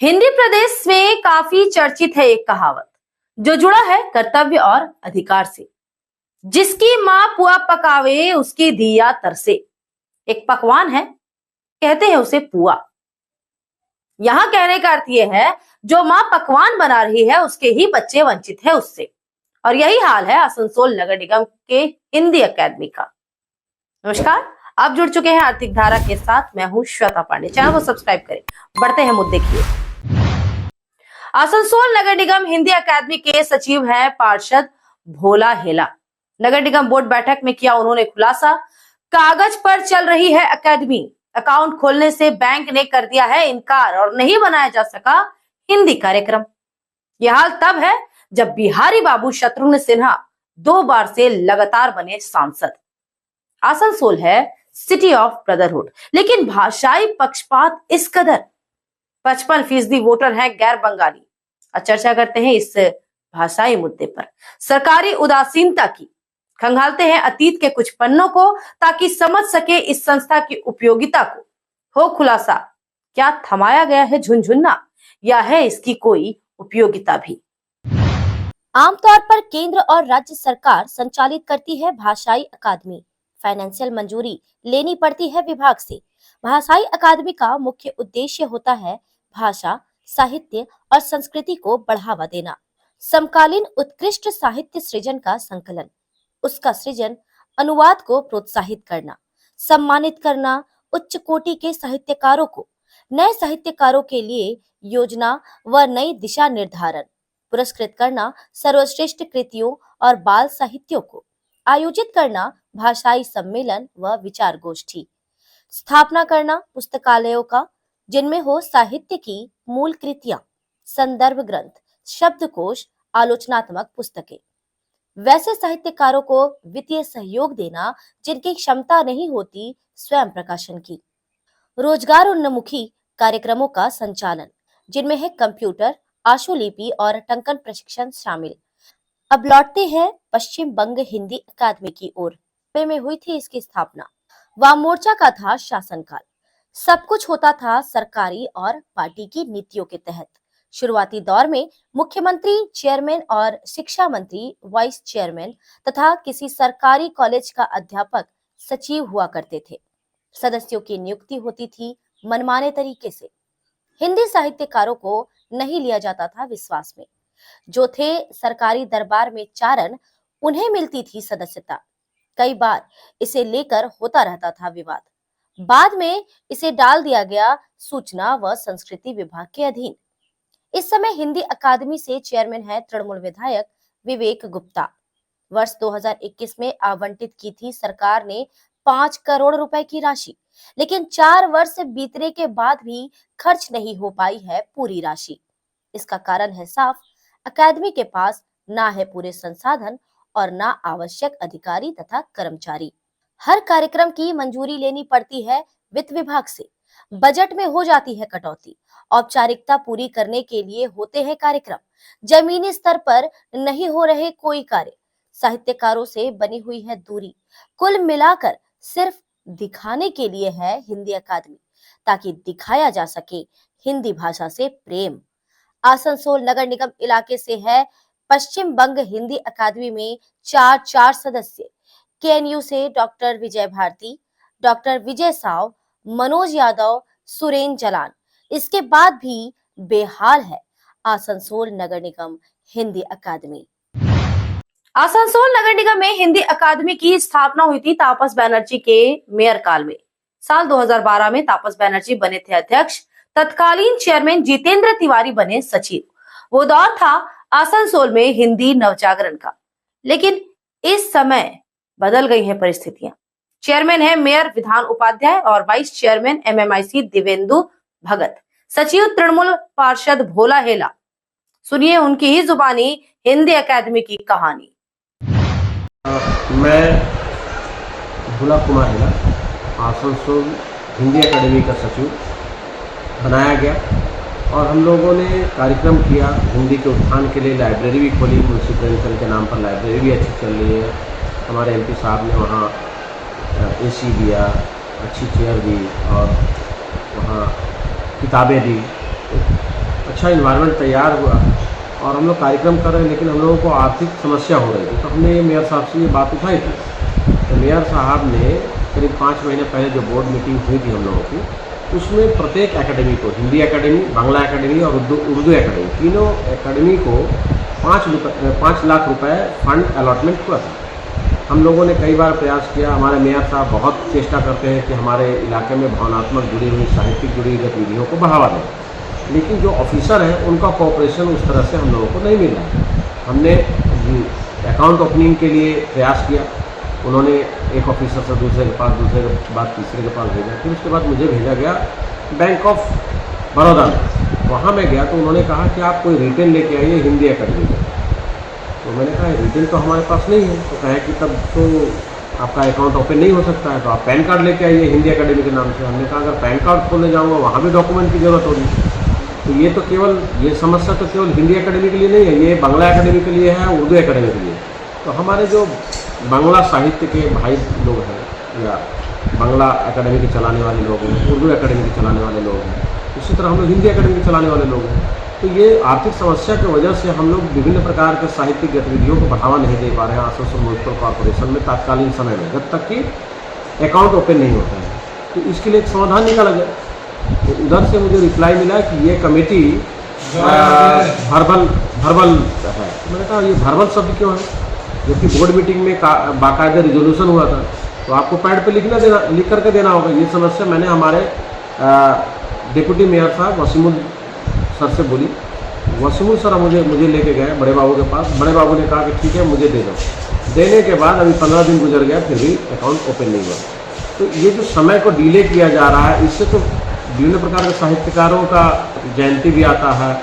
हिंदी प्रदेश में काफी चर्चित है एक कहावत जो जुड़ा है कर्तव्य और अधिकार से। जिसकी माँ पुआ पकावे उसकी धिया तरसे। एक पकवान है, कहते हैं उसे पुआ। यहाँ कहने का अर्थ यह है जो माँ पकवान बना रही है उसके ही बच्चे वंचित है उससे। और यही हाल है आसनसोल नगर निगम के हिंदी अकादमी का। नमस्कार, आप जुड़ चुके हैं आर्थिक धारा के साथ। मैं हूं श्वेता पांडे। चैनल को सब्सक्राइब करें। बढ़ते हैं मुद्दे की। आसनसोल नगर निगम हिंदी अकादमी के सचिव हैं पार्षद भोला हेला। नगर निगम बोर्ड बैठक में किया उन्होंने खुलासा। कागज पर चल रही है अकादमी, अकाउंट खोलने से बैंक ने कर दिया है इनकार और नहीं बनाया जा सका हिंदी कार्यक्रम। यह हाल तब है जब बिहारी बाबू शत्रुघ्न सिन्हा 2 बार से लगातार बने सांसद। आसनसोल है सिटी ऑफ ब्रदरहुड, लेकिन भाषाई पक्षपात इस कदर। 55% वोटर हैं गैर बंगाली। और चर्चा करते हैं इस भाषाई मुद्दे पर। सरकारी उदासीनता की खंगालते हैं अतीत के कुछ पन्नों को ताकि समझ सके इस संस्था की उपयोगिता को। हो खुलासा, क्या थमाया गया है झुनझुन्ना या है इसकी कोई उपयोगिता भी। आमतौर पर केंद्र और राज्य सरकार संचालित करती है भाषाई अकादमी। फाइनेंशियल मंजूरी लेनी पड़ती है विभाग से। भाषाई अकादमी का मुख्य उद्देश्य होता है भाषा, साहित्य और संस्कृति को बढ़ावा देना, समकालीन उत्कृष्ट साहित्य सृजन का संकलन, उसका सृजन, अनुवाद को प्रोत्साहित करना, सम्मानित करना, उच्च कोटि के साहित्यकारों को, नए साहित्यकारों के लिए योजना व नई दिशा निर्धारण, पुरस्कृत करना सर्वश्रेष्ठ कृतियों और बाल साहित्यों को, आयोजित करना भाषाई सम्मेलन व विचार गोष्ठी, स्थापना करना पुस्तकालयों का जिनमें हो साहित्य की मूल कृतियां, संदर्भ ग्रंथ, शब्दकोश, आलोचनात्मक पुस्तकें, वैसे साहित्यकारों को वित्तीय सहयोग देना जिनकी क्षमता नहीं होती स्वयं प्रकाशन की, रोजगार उन्मुखी कार्यक्रमों का संचालन जिनमें है कंप्यूटर, आशुलिपि और टंकन प्रशिक्षण शामिल। अब लौटते हैं पश्चिम बंग हिंदी अकादमी की ओर। में हुई थी इसकी स्थापना। वाम मोर्चा का था शासनकाल। सब कुछ होता था सरकारी और पार्टी की नीतियों के तहत। शुरुआती दौर में मुख्यमंत्री, चेयरमैन और शिक्षा मंत्री, वाइस चेयरमैन तथा किसी सरकारी कॉलेज का अध्यापक सचिव हुआ करते थे। सदस्यों की नियुक्ति होती थी मनमाने तरीके से। हिंदी साहित्यकारों को नहीं लिया जाता था विश्वास में। जो थे सरकारी दरबार में चारण, उन्हें मिलती थी सदस्यता। कई बार इसे लेकर होता रहता था विवाद। बाद में इसे डाल दिया गया सूचना व संस्कृति विभाग के अधीन। इस समय हिंदी अकादमी से चेयरमैन है तृणमूल विधायक विवेक गुप्ता। वर्ष 2021 में आवंटित की थी सरकार ने 5 करोड़ रुपए की राशि, लेकिन 4 वर्ष बीतने के बाद भी खर्च नहीं हो पाई है पूरी राशि। इसका कारण है साफ, अकादमी के पास ना है पूरे संसाधन और ना आवश्यक अधिकारी तथा कर्मचारी। हर कार्यक्रम की मंजूरी लेनी पड़ती है वित्त विभाग से। बजट में हो जाती है कटौती। औपचारिकता पूरी करने के लिए होते हैं कार्यक्रम। जमीनी स्तर पर नहीं हो रहे कोई कार्य। साहित्यकारों से बनी हुई है दूरी। कुल मिलाकर सिर्फ दिखाने के लिए है हिंदी अकादमी, ताकि दिखाया जा सके हिंदी भाषा से प्रेम। आसनसोल नगर निगम इलाके से है पश्चिम बंग हिंदी अकादमी में 4 सदस्य। केएनयू से डॉक्टर विजय भारती, डॉक्टर विजय साव, मनोज यादव, सुरेन जलान। इसके बाद भी बेहाल है आसनसोल नगर निगम हिंदी अकादमी। आसनसोल नगर निगम में हिंदी अकादमी की स्थापना हुई थी तापस बनर्जी के मेयर काल में। साल 2012 में तापस बनर्जी बने थे अध्यक्ष। तत्कालीन चेयरमैन जितेंद्र तिवारी बने सचिव। वो दौर था आसनसोल में हिंदी नवजागरण का। लेकिन इस समय बदल गई है परिस्थितियां। चेयरमैन है मेयर विधान उपाध्याय और वाइस चेयरमैन एमएमआईसी दिवेंदु भगत। सचिव तृणमूल पार्षद भोला हेला। सुनिए उनकी ही जुबानी हिंदी अकादमी की कहानी। मैं भोला कुमार हेला, आसनसोल हिंदी अकादमी का सचिव बनाया गया और हम लोगों ने कार्यक्रम किया। हिंदी के उत्थान के लिए लाइब्रेरी भी खोली। मुंशी प्रेमचंद के नाम पर लाइब्रेरी भी अच्छी चल रही है। हमारे एमपी साहब ने वहाँ एसी दिया, अच्छी चेयर दी और वहाँ किताबें दी। अच्छा इन्वायरमेंट तैयार हुआ और हम लोग कार्यक्रम कर रहे हैं, लेकिन हम लोगों को आर्थिक समस्या हो रही थी। तो हमने मेयर साहब से ये बात उठाई थी। तो मेयर साहब ने करीब 5 महीने पहले जो बोर्ड मीटिंग हुई थी हम लोगों की, उसमें प्रत्येक एकेडमी को, हिंदी एकेडमी, बांग्ला एकेडमी और उर्दू एकेडमी, तीनों एकेडमी को 5 लाख रुपए फंड अलॉटमेंट हुआ था। हम लोगों ने कई बार प्रयास किया, हमारे मेयर साहब बहुत चेष्टा करते हैं कि हमारे इलाके में भावनात्मक जुड़ी हुई, साहित्यिक जुड़ी हुई गतिविधियों को बढ़ावा दें, लेकिन जो ऑफिसर हैं उनका कोऑपरेशन उस तरह से हम लोगों को नहीं मिला। हमने अकाउंट ओपनिंग के लिए प्रयास किया, उन्होंने एक ऑफिसर से दूसरे के पास, दूसरे के बाद तीसरे के पास भेजा, फिर उसके बाद मुझे भेजा गया बैंक ऑफ बड़ौदा में। वहाँ मैं गया तो उन्होंने कहा कि आप कोई रिटेन लेके आइए हिंदी एकेडमी में। तो मैंने कहा रिटेन तो हमारे पास नहीं है। तो कहे कि तब तो आपका अकाउंट ओपन नहीं हो सकता है, तो आप पैन कार्ड लेके आइए हिंदी एकेडमी के नाम से। हमने कहा अगर पैन कार्ड खोलने जाऊँगा वहाँ भी डॉक्यूमेंट की ज़रूरत होगी। तो ये समस्या तो केवल हिंदी एकेडमी के लिए नहीं है, ये बांग्ला एकेडमी के लिए है, उर्दू एकेडमी के लिए। तो हमारे जो बांग्ला साहित्य के भाई लोग हैं या बांग्ला एकेडमी के चलाने वाले लोग हैं, उर्दू एकेडमी के चलाने वाले लोग हैं, उसी तरह हम लोग हिंदी एकेडमी के चलाने वाले लोग हैं। तो ये आर्थिक समस्या की वजह से हम लोग विभिन्न प्रकार के साहित्यिक गतिविधियों को बढ़ावा नहीं दे पा रहे हैं आसनसोल म्युनिसिपल कॉर्पोरेशन में तात्कालीन समय में, जब तक कि अकाउंट ओपन नहीं होता है। तो इसके लिए एक समाधान निकाला गया। तो उधर से मुझे रिप्लाई मिला कि ये कमेटी भर्बल है। मैंने कहा ये भर्बल शब्द क्यों है, जबकि बोर्ड मीटिंग में बाकायदा रिजोल्यूशन हुआ था, तो आपको पैड पे लिख करके देना होगा। ये समस्या मैंने हमारे डिप्टी मेयर साहब वसीमुल सर से बोली। वसीमुल सर मुझे लेके गए बड़े बाबू के पास। बड़े बाबू ने कहा कि ठीक है मुझे दे दो। देने के बाद अभी 15 दिन गुजर गया, फिर भी अकाउंट ओपन नहीं हुआ। तो ये जो समय को डिले किया जा रहा है, इससे तो विभिन्न प्रकार के साहित्यकारों का जयंती भी आता है।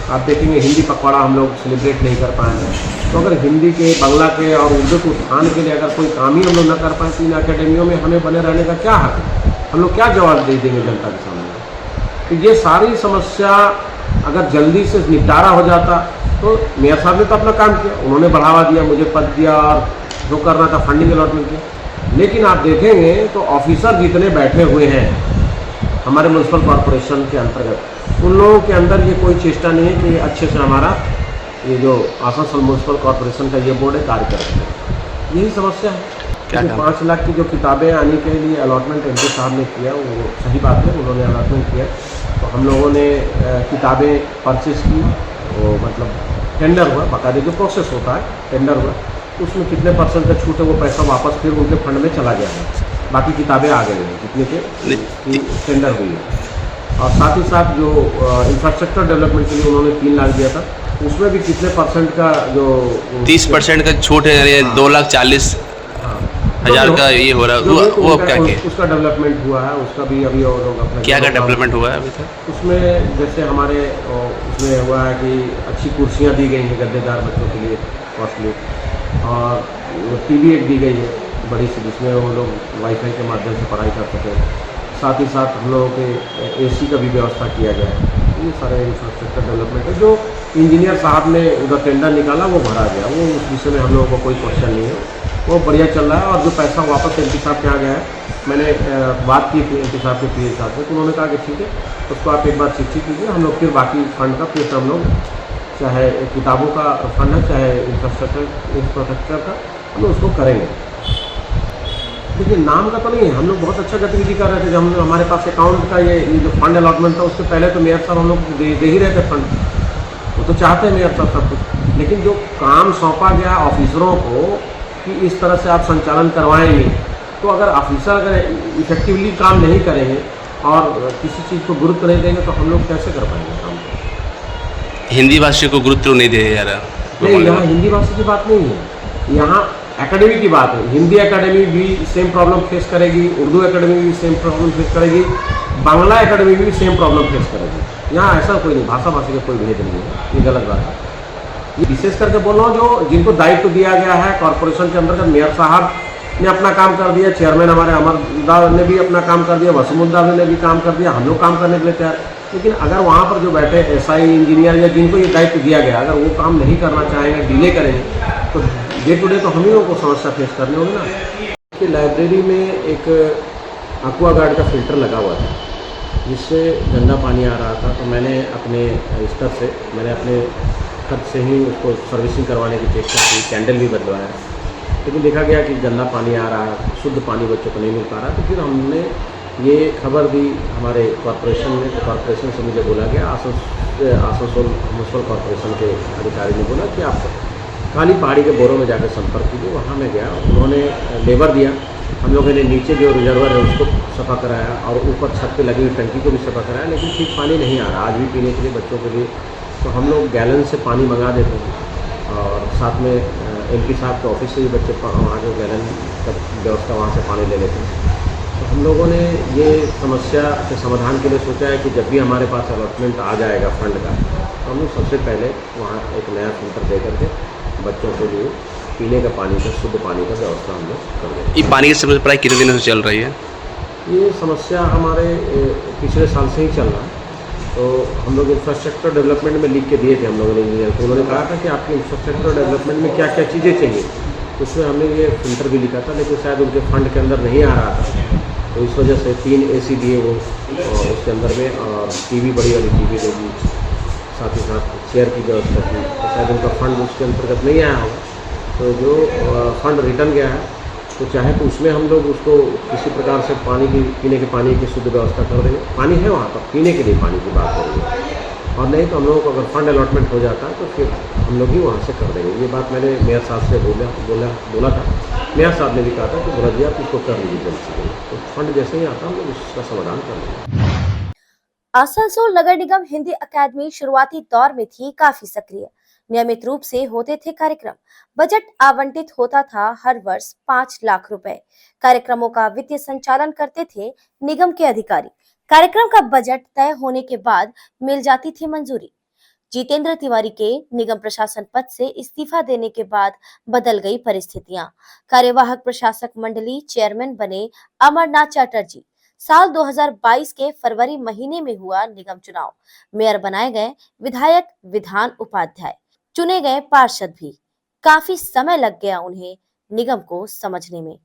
आप देखेंगे हिंदी पखवाड़ा हम लोग सेलिब्रेट नहीं कर पाए। तो अगर हिंदी के, बांग्ला के और उर्दू के उत्थान के लिए अगर कोई काम ही हम लोग न कर पाए तो इन अकेडमियों में हमें बने रहने का क्या हक है? हम लोग क्या जवाब दे देंगे जनता के सामने? तो ये सारी समस्या अगर जल्दी से निपटारा हो जाता तो मेयर साहब ने तो अपना काम किया, उन्होंने बढ़ावा दिया, मुझे पद दिया और जो करना था फंडिंग अलॉटमेंट किया। लेकिन आप देखेंगे तो ऑफिसर जितने बैठे हुए हैं हमारे म्युनिसिपल कॉर्पोरेशन के अंतर्गत, उन लोगों के अंदर ये कोई चेष्टा नहीं है कि अच्छे से हमारा ये जो आसनसोल म्युनिसिपल कॉर्पोरेशन का ये बोर्ड है कार्य करते हैं। यही समस्या है। 5 लाख की जो किताबें आने के लिए अलॉटमेंट एमपी साहब ने किया, वो सही बात है, उन्होंने अलॉटमेंट किया। तो हम लोगों ने किताबें परचेस की, वो मतलब टेंडर हुआ, बाकायदे जो प्रोसेस होता है टेंडर हुआ, उसमें कितने % का छूट है वो पैसा वापस फिर उनके फंड में चला गया है। बाकी किताबें आ गई हैं जितने के टेंडर हुई है। और साथ ही साथ जो इंफ्रास्ट्रक्चर डेवलपमेंट के लिए उन्होंने 3 लाख दिया था, उसमें भी कितने % का जो 30% का छूट है, 2,40,000 का ये हो रहा है। वो क्या किया? उसका डेवलपमेंट हुआ है, उसका भी अभी और लोग अपना क्या डेवलपमेंट हुआ है अभी तक? उसमें जैसे हमारे उसमें हुआ है कि अच्छी कुर्सियाँ दी गई हैं गद्देदार बच्चों के लिए कॉस्टली, और TV एक दी गई है बड़ी सी, जिसमें वो लोग वाईफाई के माध्यम से पढ़ाई कर सकें। साथ ही साथ हम लोगों के AC का भी व्यवस्था किया गया है। ये सारे इंफ्रास्ट्रक्चर डेवलपमेंट है। जो इंजीनियर साहब ने उधर टेंडर निकाला वो भरा गया, वो उस विषय में हम लोगों को कोई क्वेश्चन नहीं है, वो बढ़िया चल रहा है। और जो पैसा वापस एमपी साहब के आ गया है, मैंने बात की थी एमपी साहब के PA साहब से, तो उन्होंने कहा कि ठीक है उसको आप एक बार चिट्ठी कीजिए, हम लोग फिर बाकी फंड का फिर हम लोग, चाहे किताबों का फंड है चाहे इंफ्रास्ट्रक्चर का, हम लोग उसको करेंगे। देखिए नाम का तो नहीं है, हम लोग बहुत अच्छा गतिविधि कर रहे थे। जब हम हमारे पास अकाउंट का ये जो फंड अलॉटमेंट था, उससे पहले तो मेयर साहब हम लोग दे ही रहे थे फंड, वो तो चाहते हैं मेयर साहब सब कुछ। लेकिन जो काम सौंपा गया ऑफिसरों को कि इस तरह से आप संचालन करवाएंगे, तो अगर ऑफिसर अगर इफेक्टिवली काम नहीं करेंगे और किसी चीज़ को गुरुत्व नहीं देंगे तो हम लोग कैसे कर पाएंगे काम? हिंदी भाषा को गुरुत्व नहीं दिया जा रहा। नहीं, यहाँ हिंदी भाषा की बात नहीं है, यहाँ एकेडमी की बात है। हिंदी एकेडमी भी सेम प्रॉब्लम फेस करेगी, उर्दू एकेडमी भी सेम प्रॉब्लम फेस करेगी, बांग्ला एकेडमी भी सेम प्रॉब्लम फेस करेगी। यहाँ ऐसा कोई नहीं, भाषा का कोई भेद नहीं है, ये गलत बात है। ये विशेष करके बोल रहा हूँ जो जिनको दायित्व दिया गया है कॉर्पोरेशन के अंतर्गत, मेयर साहब ने अपना काम कर दिया, चेयरमैन हमारे अमरदास ने भी अपना काम कर दिया, वसीमुद्दार ने भी काम कर दिया, हम लोग काम करने के लिए तैयार। लेकिन अगर वहाँ पर जो बैठे SI इंजीनियर या जिनको ये दायित्व दिया गया, अगर वो काम नहीं करना चाहेंगे, डिले करेंगे, तो डे टू डे तो हम ही लोगों को समस्या फेस करनी होगी ना। कि लाइब्रेरी में एक एक्वागार्ड का फिल्टर लगा हुआ था, जिससे गंदा पानी आ रहा था। तो मैंने अपने स्तर से अपने खर्च से ही उसको सर्विसिंग करवाने की चेष्टा की, कैंडल भी बदलवाया, लेकिन देखा गया कि गंदा पानी आ रहा है, शुद्ध पानी बच्चों को नहीं मिल पा रहा। तो फिर हमने ये खबर दी हमारे कॉरपोरेशन में। तो कॉरपोरेशन से मुझे बोला गया, आसनसोल म्यूनसिपल कॉरपोरेशन के अधिकारी ने बोला कि आप काली पहाड़ी के बोरों में जाकर संपर्क कीजिए। वहाँ मैं गया, उन्होंने लेबर दिया, हम लोगों ने नीचे जो रिजर्वर है उसको सफ़ा कराया और ऊपर छत पे लगी हुई टंकी को भी सफ़ा कराया, लेकिन ठीक पानी नहीं आ रहा आज भी पीने के लिए बच्चों के लिए। तो हम लोग गैलन से पानी मंगा देते हैं और साथ में MP साहब के ऑफिस से भी बच्चे वहाँ के गैलन का व्यवस्था वहाँ से पानी ले लेते हैं। तो हम लोगों ने ये समस्या के समाधान के लिए सोचा है कि जब भी हमारे पास अलॉटमेंट आ जाएगा फंड का, तो हम लोग सबसे पहले वहाँ एक नया फिल्टर दे करके बच्चों के लिए पीने का पानी का, शुद्ध पानी का व्यवस्था हम लोग कर देंगे। ये पानी की समस्या प्राय कितने दिनों से चल रही है? ये समस्या हमारे पिछले साल से ही चल रहा है। तो हम लोग इंफ्रास्ट्रक्चर डेवलपमेंट में लिख के दिए थे हम लोगों ने इंजीनियर को। उन्होंने कहा था कि आपकी इंफ्रास्ट्रक्चर डेवलपमेंट में क्या क्या चीज़ें चाहिए, उसमें हमने ये फिल्टर भी लिखा था, लेकिन शायद उनके फंड के अंदर नहीं आ रहा था। तो इस वजह से 3 AC दिए वो उसके अंदर में, और TV बड़ी वाली TV देगी, साथ ही साथ चेयर की व्यवस्था की। तो शायद उनका फंड उसके अंतर्गत नहीं आया होगा। तो जो फंड रिटर्न गया है, तो चाहे तो उसमें हम लोग उसको किसी प्रकार से पानी की, पीने के पानी की शुद्ध व्यवस्था कर देंगे। पानी है वहाँ पर, पीने के लिए पानी की बात करेंगे, और नहीं तो हम लोगों को अगर फंड अलॉटमेंट हो जाता है तो फिर हम लोग ही वहाँ से कर देंगे। ये बात मैंने मेयर साहब से बोला था। मेयर साहब ने भी कहा था कि बोला जी आप इसको कर लीजिए जल्द से जल्द, तो फंड जैसे ही आता हम लोग उसका समाधान कर देंगे। आसनसोल नगर निगम हिंदी अकादमी शुरुआती दौर में थी काफी सक्रिय। नियमित रूप से होते थे कार्यक्रम। बजट आवंटित होता था हर वर्ष 5 लाख रुपए। कार्यक्रमों का वित्तीय संचालन करते थे निगम के अधिकारी। कार्यक्रम का बजट तय होने के बाद मिल जाती थी मंजूरी। जितेंद्र तिवारी के निगम प्रशासन पद से इस्तीफा देने के बाद बदल गई परिस्थितियां। कार्यवाहक प्रशासक मंडली चेयरमैन बने अमरनाथ चटर्जी। साल 2022 के फरवरी महीने में हुआ निगम चुनाव। मेयर बनाए गए विधायक विधान उपाध्याय, चुने गए पार्षद भी। काफी समय लग गया उन्हें निगम को समझने में।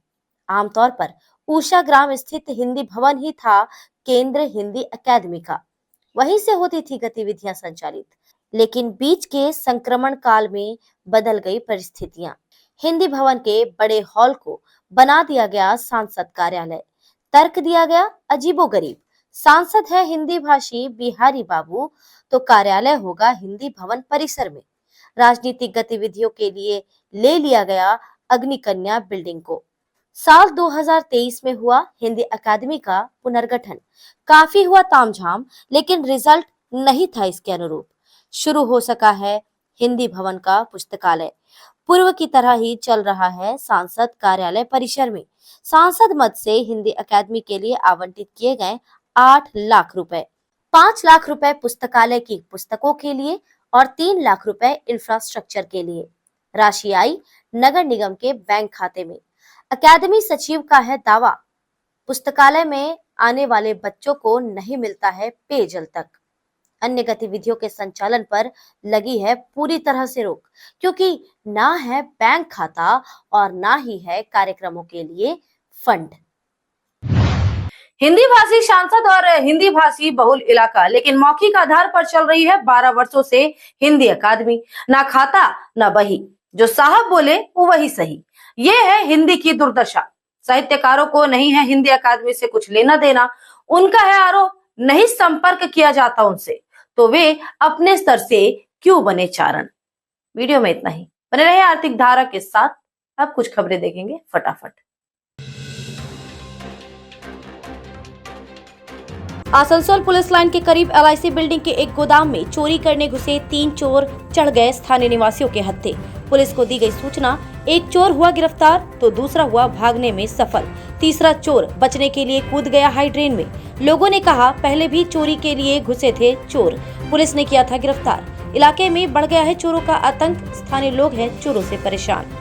आमतौर पर उषा ग्राम स्थित हिंदी भवन ही था केंद्र हिंदी अकादमी का, वहीं से होती थी गतिविधियां संचालित। लेकिन बीच के संक्रमण काल में बदल गई परिस्थितियां। हिंदी भवन के बड़े हॉल को बना दिया गया सांसद कार्यालय। तर्क दिया गया अजीबोगरीब, सांसद है हिंदी भाषी बिहारी बाबू, तो कार्यालय होगा हिंदी भवन परिसर में। राजनीतिक गतिविधियों के लिए ले लिया गया अग्निकन्या बिल्डिंग को। साल 2023 में हुआ हिंदी अकादमी का पुनर्गठन। काफी हुआ तामझाम, लेकिन रिजल्ट नहीं था इसके अनुरूप। शुरू हो सका है हिंदी भवन का पुस्तकालय। पूर्व की तरह ही चल रहा है सांसद कार्यालय परिसर में। सांसद मद से हिंदी अकादमी के लिए आवंटित किए गए 8 लाख रुपए। 5 लाख रुपए पुस्तकालय की पुस्तकों के लिए और 3 लाख रुपए इंफ्रास्ट्रक्चर के लिए। राशि आई नगर निगम के बैंक खाते में। अकादमी सचिव का है दावा, पुस्तकालय में आने वाले बच्चों को नहीं मिलता है पेयजल तक। अन्य गतिविधियों के संचालन पर लगी है पूरी तरह से रोक, क्योंकि ना है बैंक खाता और ना ही है कार्यक्रमों के लिए फंड। हिंदी भाषी सांसद और हिंदी भाषी बहुल इलाका, लेकिन मौखिक आधार पर चल रही है 12 वर्षों से हिंदी अकादमी। ना खाता ना बही, जो साहब बोले वो वही सही। ये है हिंदी की दुर्दशा। साहित्यकारों को नहीं है हिंदी अकादमी से कुछ लेना देना। उनका है आरोप, नहीं संपर्क किया जाता उनसे, तो वे अपने स्तर से क्यों बने चारण। वीडियो में इतना ही। बने रहे आर्थिक धारा के साथ। अब कुछ खबरें देखेंगे फटाफट। आसनसोल पुलिस लाइन के करीब LIC बिल्डिंग के एक गोदाम में चोरी करने घुसे 3 चोर चढ़ गए स्थानीय निवासियों के हत्थे। पुलिस को दी गई सूचना, एक चोर हुआ गिरफ्तार तो दूसरा हुआ भागने में सफल। तीसरा चोर बचने के लिए कूद गया हाई ड्रेन में। लोगों ने कहा पहले भी चोरी के लिए घुसे थे चोर, पुलिस ने किया था गिरफ्तार। इलाके में बढ़ गया है चोरों का आतंक, स्थानीय लोग हैं चोरों से परेशान।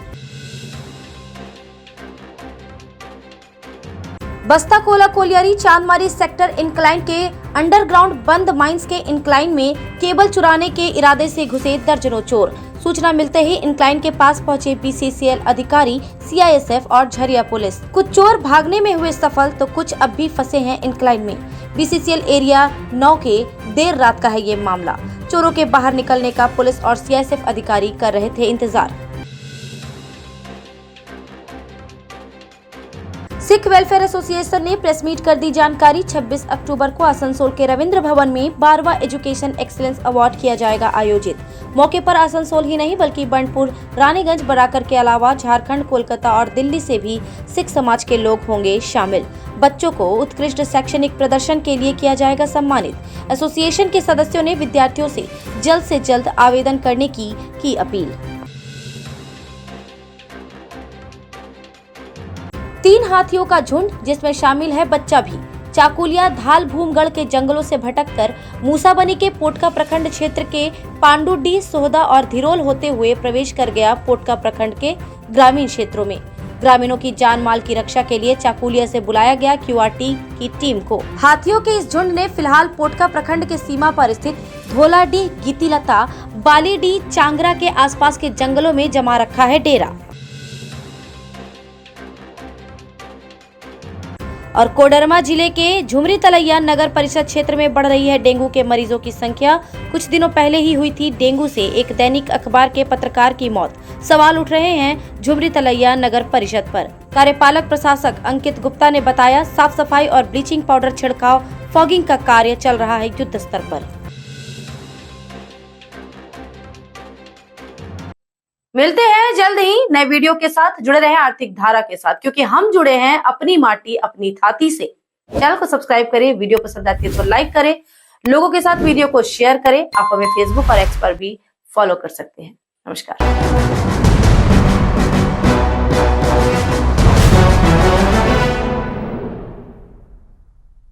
बस्ता कोला कोलियारी चांदमारी सेक्टर इंक्लाइन के अंडरग्राउंड बंद माइंस के इंक्लाइन में केबल चुराने के इरादे से घुसे दर्जनों चोर। सूचना मिलते ही इंक्लाइन के पास पहुंचे BCCL अधिकारी, CISF और झरिया पुलिस। कुछ चोर भागने में हुए सफल तो कुछ अब भी फंसे हैं इंक्लाइन में। BCCL एरिया 9 के देर रात का है ये मामला। चोरों के बाहर निकलने का पुलिस और CISF अधिकारी कर रहे थे इंतजार। सिख वेलफेयर एसोसिएशन ने प्रेस मीट कर दी जानकारी। 26 अक्टूबर को आसनसोल के रविंद्र भवन में 12वां एजुकेशन एक्सीलेंस अवार्ड किया जाएगा आयोजित। मौके पर आसनसोल ही नहीं बल्कि बंडपुर, रानीगंज, बराकर के अलावा झारखंड, कोलकाता और दिल्ली से भी सिख समाज के लोग होंगे शामिल। बच्चों को उत्कृष्ट शैक्षणिक प्रदर्शन के लिए किया जाएगा सम्मानित। एसोसिएशन के सदस्यों ने विद्यार्थियों से जल्द आवेदन करने की अपील। 3 हाथियों का झुंड जिसमें शामिल है बच्चा भी, चाकुलिया धाल भूमगढ़ के जंगलों से भटककर मूसाबनी के पोटका प्रखंड क्षेत्र के पांडुडी, सोहदा और धिरोल होते हुए प्रवेश कर गया पोटका प्रखंड के ग्रामीण क्षेत्रों में। ग्रामीणों की जान माल की रक्षा के लिए चाकुलिया से बुलाया गया QRT की टीम को। हाथियों के इस झुंड ने फिलहाल पोटका प्रखंड के सीमा पर स्थित धोलाडी, गीतीलता, बालीडी, चांगरा के आसपास के जंगलों में जमा रखा है डेरा। और कोडरमा जिले के झुमरी तलैया नगर परिषद क्षेत्र में बढ़ रही है डेंगू के मरीजों की संख्या। कुछ दिनों पहले ही हुई थी डेंगू से एक दैनिक अखबार के पत्रकार की मौत। सवाल उठ रहे हैं झुमरी तलैया नगर परिषद पर। कार्यपालक प्रशासक अंकित गुप्ता ने बताया, साफ सफाई और ब्लीचिंग पाउडर छिड़काव, फॉगिंग का कार्य चल रहा है युद्ध स्तर पर। मिलते हैं जल्द ही नए वीडियो के साथ। जुड़े रहें आर्थिक धारा के साथ, क्योंकि हम जुड़े हैं अपनी माटी अपनी थाती से। चैनल को सब्सक्राइब करें, वीडियो पसंद आती है तो लाइक करें, लोगों के साथ वीडियो को शेयर करें। आप हमें फेसबुक और X पर भी फॉलो कर सकते हैं। नमस्कार।